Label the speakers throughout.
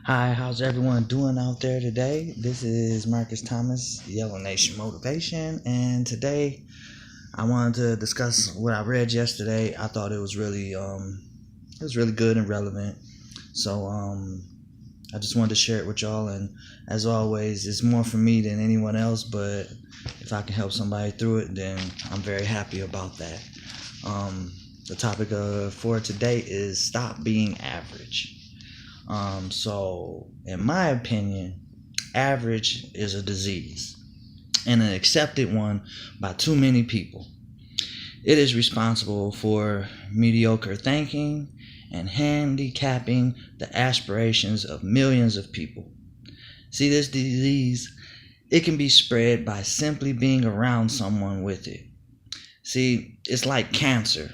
Speaker 1: Hi, how's everyone doing out there today? This is Marcus Thomas, Yellow Nation Motivation, and today I wanted to discuss what I read yesterday. I thought it was really good and relevant. So I just wanted to share it with y'all, and as always, it's more for me than anyone else, but if I can help somebody through it, then I'm very happy about that. The topic for today is stop being average. So, in my opinion, average is a disease and an accepted one by too many people. It is responsible for mediocre thinking and handicapping the aspirations of millions of people. See, this disease, it can be spread by simply being around someone with it. See, it's like cancer.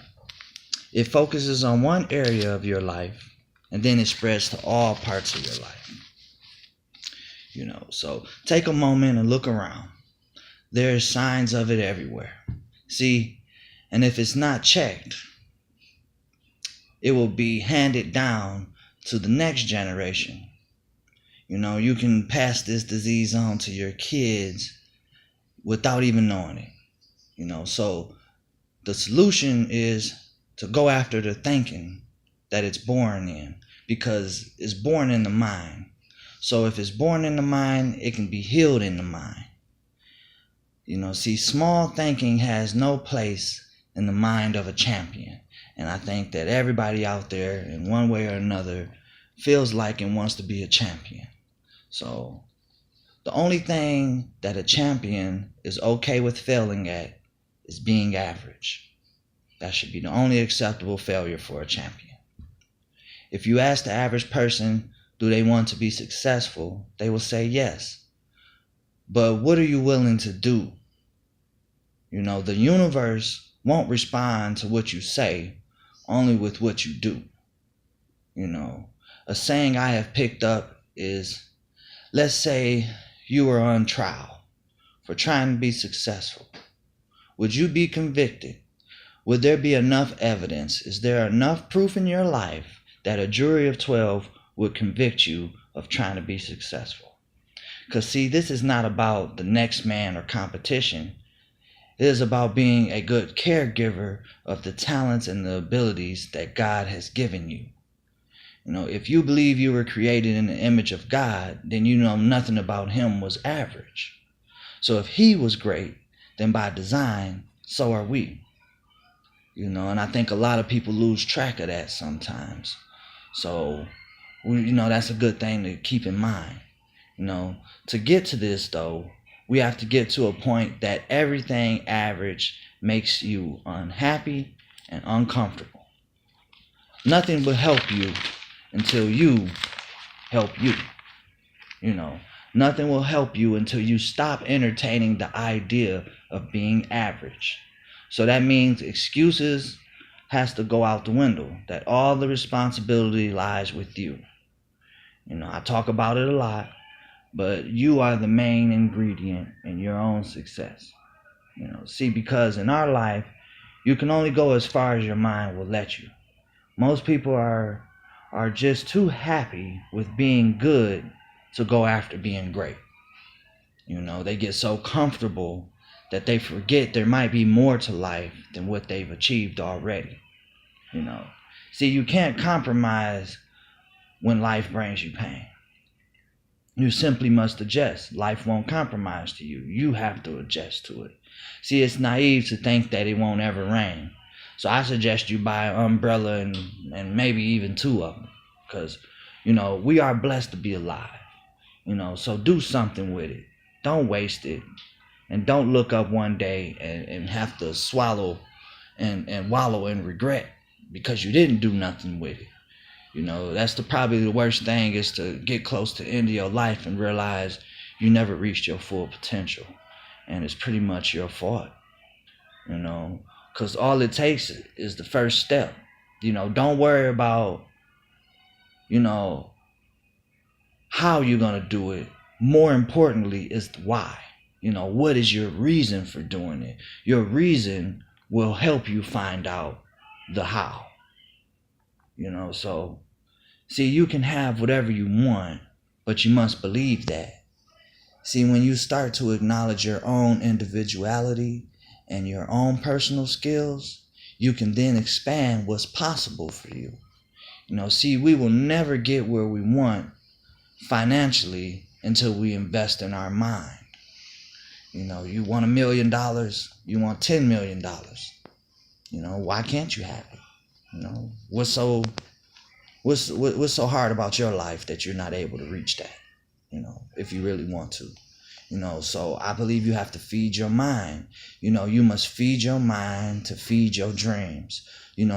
Speaker 1: It focuses on one area of your life and then it spreads to all parts of your life. So take a moment and look around. There's signs of it everywhere. See, and if it's not checked, it will be handed down to the next generation. You can pass this disease on to your kids without even knowing it. So the solution is to go after the thinking that it's born in, because it's born in the mind. So if it's born in the mind, it can be healed in the mind. See, small thinking has no place in the mind of a champion. And I think that everybody out there, in one way or another, feels like and wants to be a champion. So the only thing that a champion is okay with failing at is being average. That should be the only acceptable failure for a champion. If you ask the average person, do they want to be successful? They will say yes. But what are you willing to do? The universe won't respond to what you say, only with what you do. A saying I have picked up is, let's say you were on trial for trying to be successful. Would you be convicted? Would there be enough evidence? Is there enough proof in your life that a jury of 12 would convict you of trying to be successful? Because see, this is not about the next man or competition. It is about being a good caregiver of the talents and the abilities that God has given you. If you believe you were created in the image of God, then you know nothing about him was average. So if he was great, then by design, so are we. And I think a lot of people lose track of that sometimes. So, that's a good thing to keep in mind. To get to this though, we have to get to a point that everything average makes you unhappy and uncomfortable. Nothing will help you until you help you. Nothing will help you until you stop entertaining the idea of being average. So that means excuses has to go out the window, that all the responsibility lies with you. I talk about it a lot, but you are the main ingredient in your own success. See, because in our life, you can only go as far as your mind will let you. Most people are just too happy with being good to go after being great. They get so comfortable that they forget there might be more to life than what they've achieved already. See, you can't compromise when life brings you pain. You simply must adjust. Life won't compromise to you. You have to adjust to it. See, it's naive to think that it won't ever rain. So I suggest you buy an umbrella and maybe even two of them. Because, we are blessed to be alive. So do something with it. Don't waste it. And don't look up one day and have to swallow and wallow in regret because you didn't do nothing with it. That's probably the worst thing, is to get close to the end of your life and realize you never reached your full potential. And it's pretty much your fault. Because all it takes is the first step. Don't worry about, how you're going to do it. More importantly is the why. What is your reason for doing it? Your reason will help you find out the how. So See, you can have whatever you want, but you must believe that. See, when you start to acknowledge your own individuality and your own personal skills, you can then expand what's possible for you. See, we will never get where we want financially until we invest in our mind. You want $1 million, you want $10 million. Why can't you have it? What's so hard about your life that you're not able to reach that? If you really want to. So I believe you have to feed your mind. You must feed your mind to feed your dreams.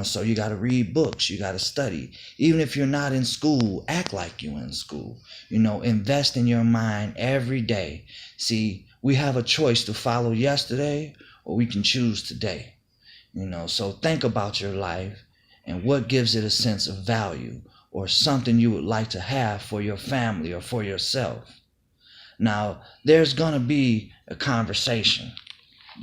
Speaker 1: So you got to read books, you got to study. Even if you're not in school, act like you're in school. Invest in your mind every day. See, we have a choice to follow yesterday or we can choose today. So think about your life and what gives it a sense of value or something you would like to have for your family or for yourself. Now, there's going to be a conversation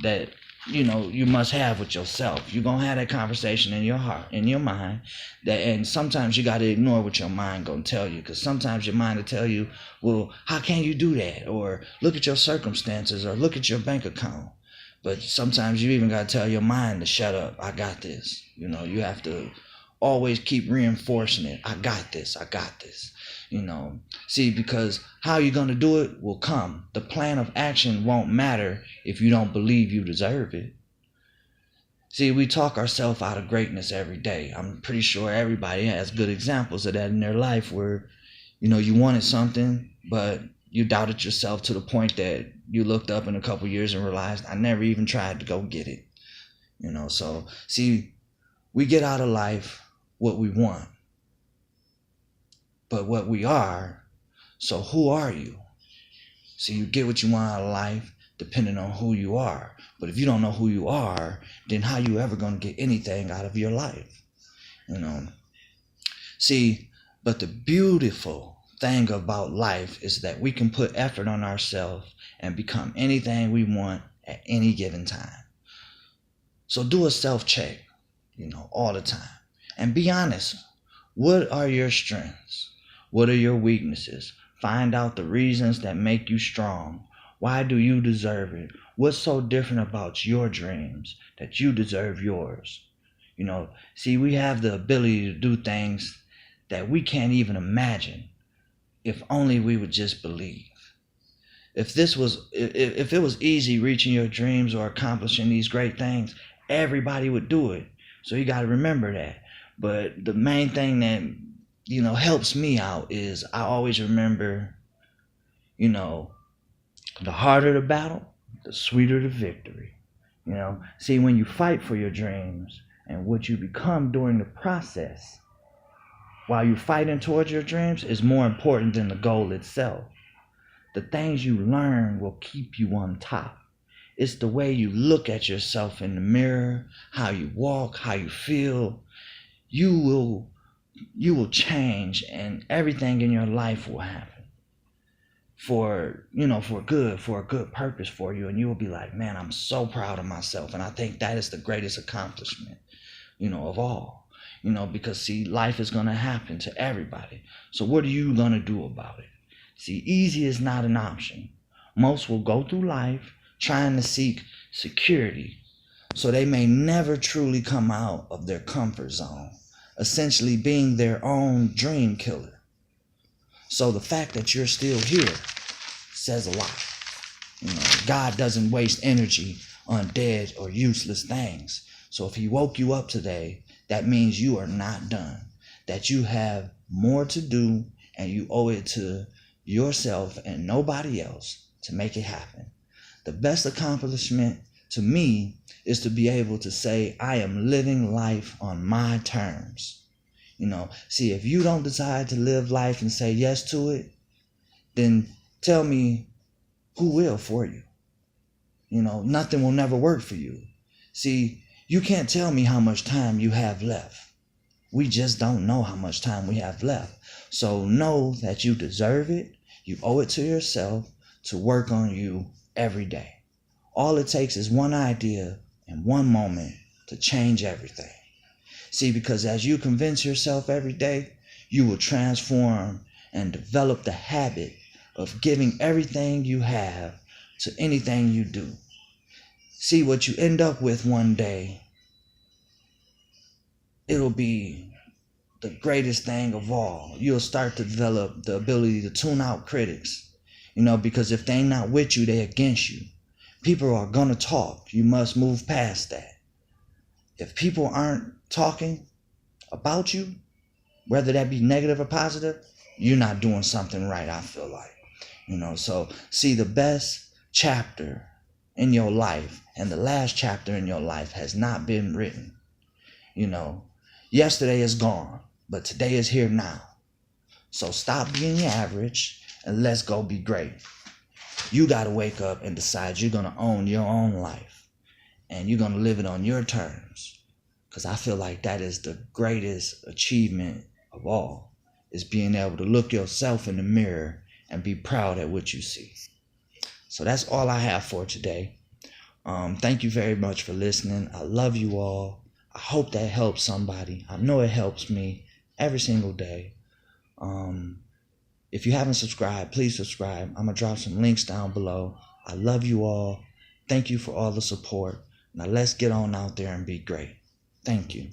Speaker 1: that, you must have with yourself. You're going to have that conversation in your heart, in your mind. And sometimes you got to ignore what your mind going to tell you. Because sometimes your mind will tell you, well, how can you do that? Or look at your circumstances or look at your bank account. But sometimes you even got to tell your mind to shut up. I got this. You have to always keep reinforcing it. I got this. I got this. See, because how you're going to do it will come. The plan of action won't matter if you don't believe you deserve it. See, we talk ourselves out of greatness every day. I'm pretty sure everybody has good examples of that in their life where, you wanted something, but you doubted yourself to the point that you looked up in a couple years and realized, I never even tried to go get it. So, see, we get out of life what we want. But what we are, so who are you? So you get what you want out of life depending on who you are. But if you don't know who you are, then how you ever going to get anything out of your life? See, but the beautiful thing about life is that we can put effort on ourselves and become anything we want at any given time. So do a self-check, all the time. And be honest. What are your strengths? What are your weaknesses? Find out the reasons that make you strong. Why do you deserve it? What's so different about your dreams that you deserve yours? See, we have the ability to do things that we can't even imagine if only we would just believe. If it was easy reaching your dreams or accomplishing these great things, everybody would do it. So you got to remember that. But the main thing that helps me out is I always remember, the harder the battle, the sweeter the victory. See, when you fight for your dreams and what you become during the process while you're fighting towards your dreams is more important than the goal itself. The things you learn will keep you on top. It's the way you look at yourself in the mirror, how you walk, how you feel. You will change and everything in your life will happen for a good purpose for you. And you will be like, man, I'm so proud of myself. And I think that is the greatest accomplishment, of all, because see, life is going to happen to everybody. So what are you going to do about it? See, easy is not an option. Most will go through life trying to seek security so they may never truly come out of their comfort zone, essentially being their own dream killer. So the fact that you're still here says a lot. God doesn't waste energy on dead or useless things. So if he woke you up today, that means you are not done, that you have more to do and you owe it to yourself and nobody else to make it happen. The best accomplishment to me is to be able to say, I am living life on my terms. See, if you don't decide to live life and say yes to it, then tell me who will for you. Nothing will never work for you. See, you can't tell me how much time you have left. We just don't know how much time we have left. So know that you deserve it. You owe it to yourself to work on you every day. All it takes is one idea and one moment to change everything. See, because as you convince yourself every day, you will transform and develop the habit of giving everything you have to anything you do. See, what you end up with one day, it'll be the greatest thing of all. You'll start to develop the ability to tune out critics, because if they ain't not with you, they against you. People are gonna talk. You must move past that. If people aren't talking about you, whether that be negative or positive, you're not doing something right, I feel like. So see, the best chapter in your life and the last chapter in your life has not been written. Yesterday is gone, but today is here now. So stop being average and let's go be great. You got to wake up and decide you're going to own your own life and you're going to live it on your terms. Because I feel like that is the greatest achievement of all, is being able to look yourself in the mirror and be proud at what you see. So that's all I have for today. Thank you very much for listening. I love you all. I hope that helps somebody. I know it helps me every single day. If you haven't subscribed, please subscribe. I'm going to drop some links down below. I love you all. Thank you for all the support. Now let's get on out there and be great. Thank you.